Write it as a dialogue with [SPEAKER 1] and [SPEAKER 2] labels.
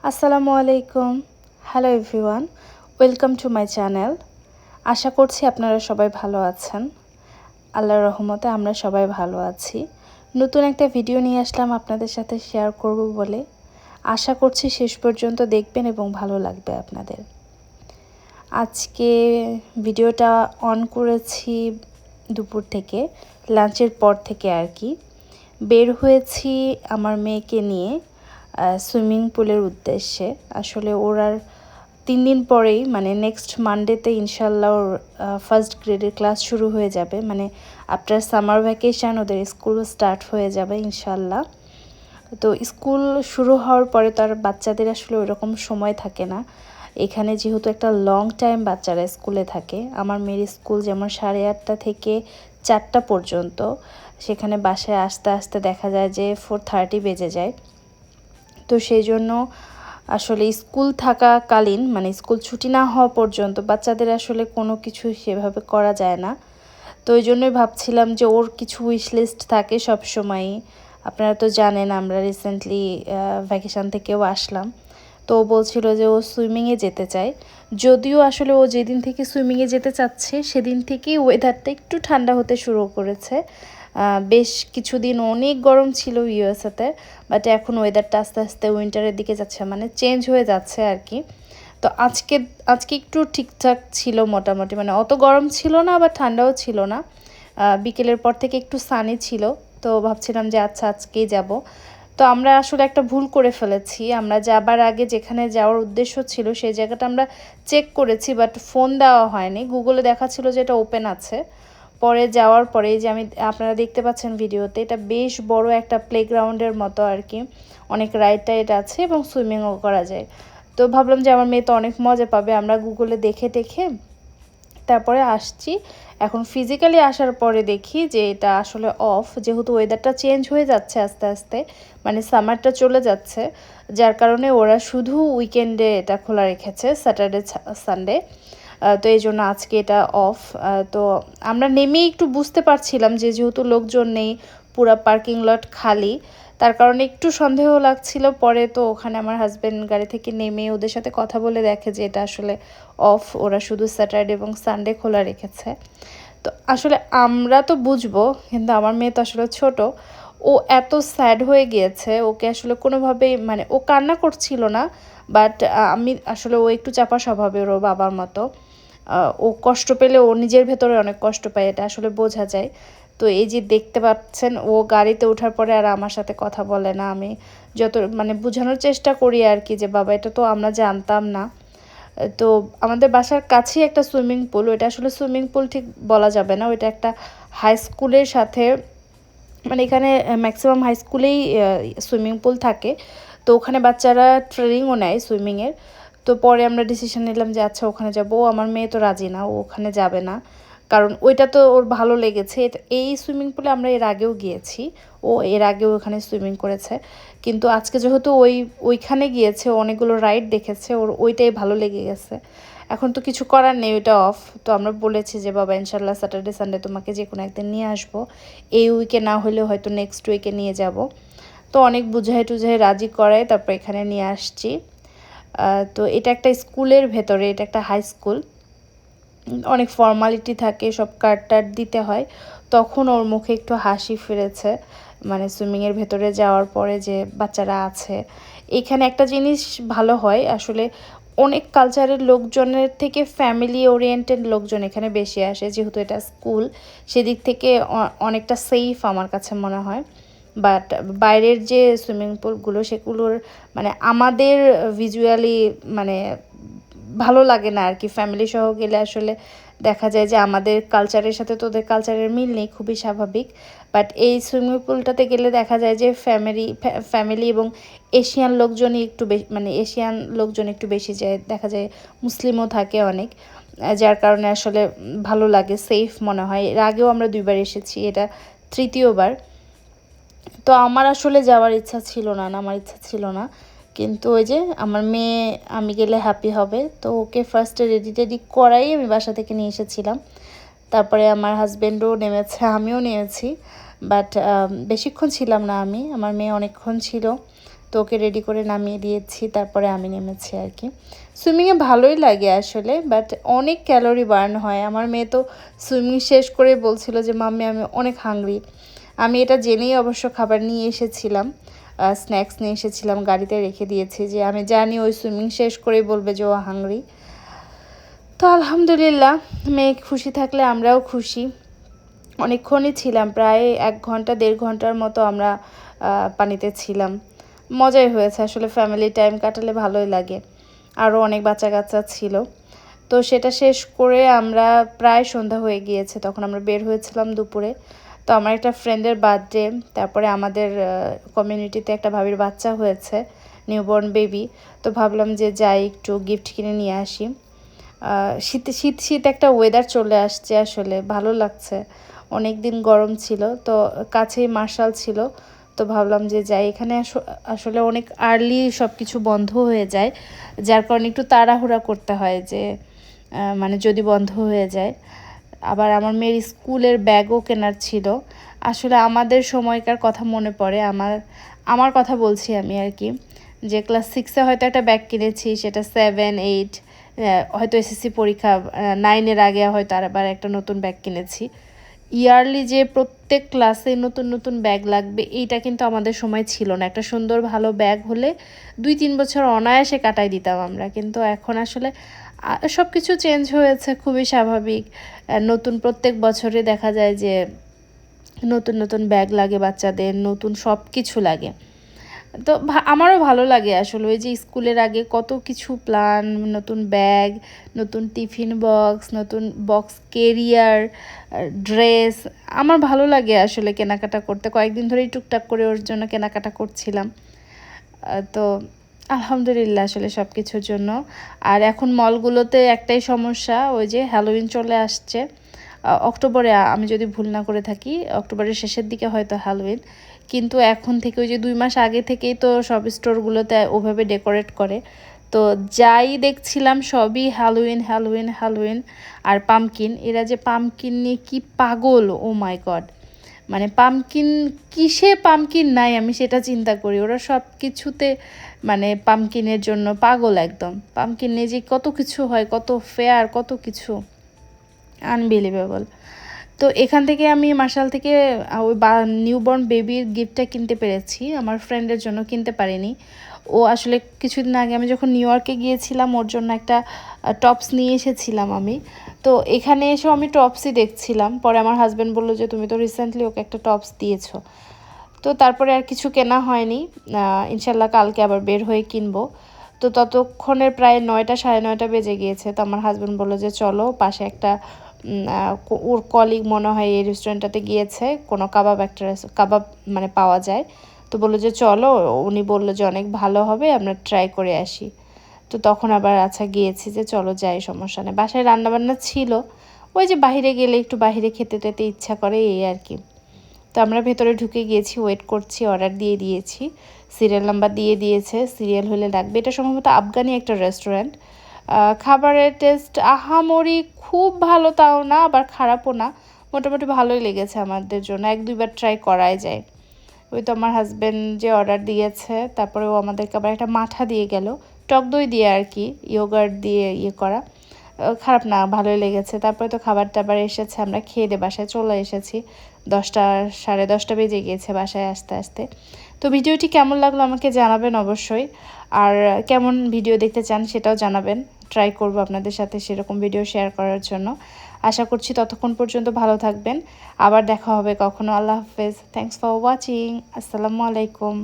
[SPEAKER 1] আসসালামু আলাইকুম। Hello everyone, welcome to my channel. আশা করছি আপনারা সবাই ভালো আছেন। আল্লাহর রহমতে আমরা সবাই ভালো আছি। নতুন একটা ভিডিও নিয়ে আসলাম আপনাদের সাথে শেয়ার করব বলে। আশা করছি শেষ পর্যন্ত দেখবেন এবং ভালো লাগবে আপনাদের। আজকে ভিডিওটা অন করেছি দুপুর থেকে, লাঞ্চের পর থেকে আর কি। বের হয়েছি আমার মেয়েকে নিয়ে সুইমিং পুলের উদ্দেশ্যে। আসলে ওর আর 3 দিন পরেই মানে নেক্সট মানডেতে ইনশাল্লাহ ওর ফার্স্ট গ্রেডের ক্লাস শুরু হয়ে যাবে। মানে আফটার সামার ভ্যাকেশান ওদের স্কুল স্টার্ট হয়ে যাবে ইনশাল্লাহ। তো স্কুল শুরু হওয়ার পরে তো আর বাচ্চাদের আসলে ওইরকম সময় থাকে না। এখানে যেহেতু একটা লং টাইম বাচ্চারা স্কুলে থাকে, আমার মেয়ের স্কুল যেমন 8:30 থেকে 4টা পর্যন্ত, সেখানে বাসায় আসতে আসতে দেখা যায় যে 4:30 বেজে যায়। তো সেই জন্য আসলে স্কুল থাকাকালীন মানে স্কুল ছুটি না হওয়া পর্যন্ত বাচ্চাদের আসলে কোনো কিছু সেভাবে করা যায় না। তো ওই জন্যই ভাবছিলাম যে ওর কিছু উইশ লিস্ট থাকে সব সময়ই। আপনারা তো জানেন আমরা রিসেন্টলি ভ্যাকেশান থেকেও আসলাম। তো ও বলছিল যে ও সুইমিংয়ে যেতে চায়। যদিও আসলে ও যেদিন থেকে সুইমিংয়ে যেতে চাচ্ছে সেদিন থেকেই ওয়েদারটা একটু ঠান্ডা হতে শুরু করেছে। বেশ কিছুদিন অনেক গরম ছিল ইউএসএতে, বাট এখন ওয়েদারটা আস্তে আস্তে উইন্টারের দিকে যাচ্ছে, মানে চেঞ্জ হয়ে যাচ্ছে আর কি। তো আজকে আজকে একটু ঠিকঠাক ছিল মোটামুটি, মানে অত গরম ছিল না আবার ঠান্ডাও ছিল না। বিকেলের পর থেকে একটু সানি ছিল। তো ভাবছিলাম যে আচ্ছা আজকেই যাব। তো আমরা আসলে একটা ভুল করে ফেলেছি। আমরা যাবার আগে যেখানে যাওয়ার উদ্দেশ্য ছিল সেই জায়গাটা আমরা চেক করেছি, বাট ফোন দেওয়া হয়নি। গুগলে দেখাচ্ছিল যে এটা ওপেন আছে। পরে যাওয়ার পরে এই যে আপনারা দেখতে পাচ্ছেন ভিডিওতে, এটা বেশ বড় একটা প্লেগ্রাউন্ডের মতো আর কি। অনেক রাইড টাইড আছে এবং সুইমিংও করা যায়। তো ভাবলাম যে আমার মেয়ে তো অনেক মজা পাবে, আমরা গুগলে দেখে দেখে তারপরে আসছি। এখন ফিজিক্যালি আসার পরে দেখি যে এটা আসলে অফ, যেহেতু ওয়েদারটা চেঞ্জ হয়ে যাচ্ছে আস্তে আস্তে, মানে সামারটা চলে যাচ্ছে, যার কারণে ওরা শুধু উইকেন্ডে এটা খোলা রেখেছে, স্যাটারডে সানডে। তো এই জন্য আজকে এটা অফ। তো আমরা নেমেই একটু বুঝতে পারছিলাম যে যেহেতু লোকজন নেই, পুরা পার্কিং লট খালি, তার কারণে একটু সন্দেহ লাগছিল। পরে তো ওখানে আমার হাজব্যান্ড গাড়ি থেকে নেমে ওদের সাথে কথা বলে দেখে যে এটা আসলে অফ, ওরা শুধু স্যাটারডে এবং সানডে খোলা রেখেছে। তো আসলে আমরা তো বুঝবো, কিন্তু আমার মেয়ে তো আসলে ছোট, ও এত স্যাড হয়ে গিয়েছে, ওকে আসলে কোনোভাবেই মানে ও কান্না করছিল না, বাট আমি আসলে ও একটু চাপা স্বভাবের, ওর বাবার মতো। ও কষ্ট পেলে ও নিজের ভেতরে অনেক কষ্ট পায়, এটা আসলে বোঝা যায়। তো এই যে দেখতে পাচ্ছেন ও গাড়িতে ওঠার পরে আর আমার সাথে কথা বলে না। আমি যত মানে বোঝানোর চেষ্টা করি আর কি যে বাবা এটা তো আমরা জানতাম না। তো আমাদের বাসার কাছেই একটা সুইমিং পুল, ওইটা আসলে সুইমিং পুল ঠিক বলা যাবে না, ওইটা একটা হাই স্কুলের সাথে, মানে এখানে ম্যাক্সিমাম হাই স্কুলেই সুইমিং পুল থাকে। তো ওখানে বাচ্চারা ট্রেনিংও নেয় সুইমিংয়ের। তো পরে আমরা ডিসিশন নিলাম যে আচ্ছা ওখানে যাবো। আমার মেয়ে তো রাজি না, ও ওখানে যাবে না, কারণ ওইটা তো ওর ভালো লেগেছে। এই সুইমিং পুলে আমরা এর আগেও গিয়েছি, ও এর আগেও ওখানে সুইমিং করেছে। কিন্তু আজকে যেহেতু ওইখানে গিয়েছে, অনেকগুলো রাইড দেখেছে, ওর ওইটাই ভালো লেগে গেছে। এখন তো কিছু করার নেই, ওইটা অফ। তো আমরা বলেছি যে বাবা ইনশাল্লাহ স্যাটারডে সানডে তোমাকে যে কোনো একদিন নিয়ে আসবো, এই উইকে না হলেও হয়তো নেক্সট উইকে নিয়ে যাব। তো অনেক বুঝাই টুঝাই রাজি করায় তারপর এখানে নিয়ে আসছি। তো এটা একটা স্কুলের ভেতরে, এটা একটা হাই স্কুল, অনেক ফর্মালিটি থাকে, সব কার্ড টার্ড দিতে হয়। তখন ওর মুখে একটু হাসি ফিরেছে, মানে সুইমিংয়ের ভেতরে যাওয়ার পরে যে বাচ্চারা আছে। এখানে একটা জিনিস ভালো হয় আসলে, অনেক কালচারের লোকজনের থেকে ফ্যামিলি ওরিয়েন্টেড লোকজন এখানে বেশি আসে, যেহেতু এটা স্কুল, সেদিক থেকে অনেকটা সেফ আমার কাছে মনে হয়। বাট বাইরের যে সুইমিং পুলগুলো সেগুলোর মানে আমাদের ভিজুয়ালি মানে ভালো লাগে না আর কি। ফ্যামিলি সহ গেলে আসলে দেখা যায় যে আমাদের কালচারের সাথে তো ওদের কালচারের মিল নেই, খুবই স্বাভাবিক। বাট এই সুইমিং পুলটাতে গেলে দেখা যায় যে ফ্যামিলি এবং এশিয়ান লোকজনই একটু বেশি, মানে এশিয়ান লোকজন একটু বেশি যায়, দেখা যায় মুসলিমও থাকে অনেক। যার কারণে আসলে ভালো লাগে, সেফ মনে হয়। এর আগেও আমরা 2বার এসেছি, এটা তৃতীয়বার। তো আমার আসলে যাওয়ার ইচ্ছা ছিল না, আমার ইচ্ছা ছিল না, কিন্তু ওই যে আমার মেয়ে আমি গেলে হ্যাপি হবে, তো ওকে ফার্স্টে রেডি টেডি করাই আমি বাসা থেকে নিয়ে এসেছিলাম। তারপরে আমার হাজব্যান্ডও নেমেছে, আমিও নেমেছি, বাট বেশিক্ষণ ছিলাম না আমি, আমার মেয়ে অনেকক্ষণ ছিল। তো ওকে রেডি করে নামিয়ে দিয়েছি, তারপরে আমি নেমেছি আর কি। সুইমিংয়ে ভালোই লাগে আসলে, বাট অনেক ক্যালোরি বার্ন হয়। আমার মেয়ে তো সুইমিং শেষ করে বলছিল যে মাম্মি আমি অনেক হাংরি। আমি এটা জেনেই অবশ্য খাবার নিয়ে এসেছিলাম, স্ন্যাক্স নিয়ে এসেছিলাম, গাড়িতে রেখে দিয়েছি যে আমি জানি ওই সুইমিং শেষ করেই বলবে যে ও হাংরি। তো আলহামদুলিল্লাহ, মেয়ে খুশি থাকলে আমরাও খুশি। অনেকক্ষণই ছিলাম, প্রায় 1 ঘন্টা 1.5 ঘন্টার মতো আমরা পানিতে ছিলাম। মজাই হয়েছে আসলে, ফ্যামিলি টাইম কাটালে ভালোই লাগে। আরও অনেক বাচ্চা কাচ্চা ছিল। তো সেটা শেষ করে আমরা প্রায় সন্ধ্যা হয়ে গিয়েছে, তখন আমরা বের হয়েছিলাম দুপুরে। তো আমার একটা ফ্রেন্ডের বার্থডে, তারপরে আমাদের কমিউনিটিতে একটা ভাবির বাচ্চা হয়েছে, নিউবর্ন বেবি। তো ভাবলাম যে যাই একটু গিফট কিনে নিয়ে আসি। শীত শীত একটা ওয়েদার চলে আসছে, আসলে ভালো লাগছে। অনেক দিন গরম ছিল, তো কাছেই মার্শাল ছিল। তো ভাবলাম যে যাই, এখানে আসলে অনেক আর্লি সব কিছু বন্ধ হয়ে যায়, যার কারণে একটু তাড়াহুড়া করতে হয় যে মানে যদি বন্ধ হয়ে যায়। আবার আমার মেয়ের স্কুলের ব্যাগও কেনার ছিল। আসলে আমাদের সময়কার কথা মনে পড়ে, আমার কথা বলছি আমি আর কি, যে ক্লাস 6-এ হয়তো একটা ব্যাগ কিনেছি, সেটা 7, 8, হয়তো এসএসসি পরীক্ষা 9-এর আগে হয়তো আবার একটা নতুন ব্যাগ কিনেছি। ইয়ারলি যে প্রত্যেক ক্লাসে নতুন নতুন ব্যাগ লাগবে, এইটা কিন্তু আমাদের সময় ছিল না। একটা সুন্দর ভালো ব্যাগ হলে 2-3 বছর অনায়াসে কাটাই দিতাম আমরা। কিন্তু এখন আসলে সব কিছু চেঞ্জ হয়েছে, খুবই স্বাভাবিক। নতুন প্রত্যেক বছরে দেখা যায় যে নতুন নতুন ব্যাগ লাগে বাচ্চাদের, নতুন সব কিছু লাগে। তো আমারও ভালো লাগে আসলে, ওই যে স্কুলের আগে কত কিছু প্ল্যান, নতুন ব্যাগ, নতুন টিফিন বক্স, নতুন বক্স কেরিয়ার, ড্রেস। আমার ভালো লাগে আসলে কেনাকাটা করতে। কয়েকদিন ধরেই টুকটাক করে ওর জন্য কেনাকাটা করছিলাম। তো আলহামদুলিল্লাহ আসলে সব কিছুর জন্য। আর এখন মলগুলোতে একটাই সমস্যা, ওই যে হ্যালোউইন চলে আসছে অক্টোবরে, আমি যদি ভুল না করে থাকি অক্টোবরের শেষের দিকে হয়তো হ্যালোউইন। কিন্তু এখন থেকে ওই যে 2 মাস আগে থেকেই তো সব স্টোরগুলোতে ওভাবে ডেকোরেট করে। তো যাই দেখছিলাম সবই হ্যালোউইন হ্যালোউইন হ্যালোউইন। আর পামকিন, এরা যে পামকিন নিয়ে কি পাগল, ও মাই গড! মানে পামকিন, কিসে পামকিন নাই আমি সেটা চিন্তা করি। ওরা সব কিছুতে মানে পামকিনের জন্য পাগল একদম। পামকিন নিয়ে যে কত কিছু হয়, কত ফেয়ার, কত কিছু, আনবিলিভেবল। তো এখান থেকে আমি মার্শাল থেকে ওই নিউবর্ন বেবির গিফটটা কিনতে পেরেছি, আমার ফ্রেন্ডের জন্য কিনতে পারিনি। ও আসলে কিছুদিন আগে আমি যখন নিউ ইয়র্কে গিয়েছিলাম ওর জন্য একটা টপস নিয়ে এসেছিলাম আমি। তো এখানে এসেও আমি টপসই দেখছিলাম, পরে আমার হাজব্যান্ড বললো যে তুমি তো রিসেন্টলি ওকে একটা টপস দিয়েছো। তো তারপরে আর কিছু কেনা হয়নি, ইনশাল্লাহ কালকে আবার বের হয়ে কিনবো। তো ততক্ষণে প্রায় 9টা 9:30 বেজে গিয়েছে। তো আমার হাজব্যান্ড বললো যে চলো পাশে একটা ওর কলিগ মনে হয় এই রেস্টুরেন্টটাতে গিয়েছে, কোনো কাবাব মানে পাওয়া যায়। তো বললো যে চলো, উনি বললো যে অনেক ভালো হবে, আমরা ট্রাই করে আসি। তো তখন আবার আচ্ছা গিয়েছি যে চলো যাই, সমস্যা নেই। বাসায় রান্নাবান্না ছিল, ওই যে বাইরে গেলে একটু বাইরে খেতে টেতে ইচ্ছা করে, এই আর কি। তো আমরা ভেতরে ঢুকে গিয়েছি, ওয়েট করছি, অর্ডার দিয়ে দিয়েছি, সিরিয়াল নাম্বার দিয়ে দিয়েছে, সিরিয়াল হলে লাগবে। এটা সম্ভবত আফগানি একটা রেস্টুরেন্ট। খাবারের টেস্ট আহামরি খুব ভালো তাও না, আবার খারাপও না, মোটামুটি ভালোই লেগেছে আমাদের জন্য, 1-2 বার ট্রাই করাই যায়। ওই তো আমার হাজব্যান্ড যে অর্ডার দিয়েছে, তারপরে ও আমাদেরকে আবার একটা মাঠা দিয়ে গেল, টক দই দিয়ে আর কি, ইয়োগার্ট দিয়ে করা। খারাপ না, ভালোই লেগেছে। তারপরে তো খাবার টাবার এসেছে, আমরা খেয়ে দিয়ে বাসায় চলে এসেছি। 10টা 10:30 বেজে গিয়েছে বাসায় আসতে আসতে। তো ভিডিওটি কেমন লাগলো আমাকে জানাবেন অবশ্যই, আর কেমন ভিডিও দেখতে চান সেটাও জানাবেন। ট্রাই করব আপনাদের সাথে সেরকম ভিডিও শেয়ার করার জন্য। আশা করছি ততক্ষণ পর্যন্ত ভালো থাকবেন। আবার দেখা হবে কখনো। আল্লাহ হাফেজ। Thanks for watching. আসসালামু আলাইকুম।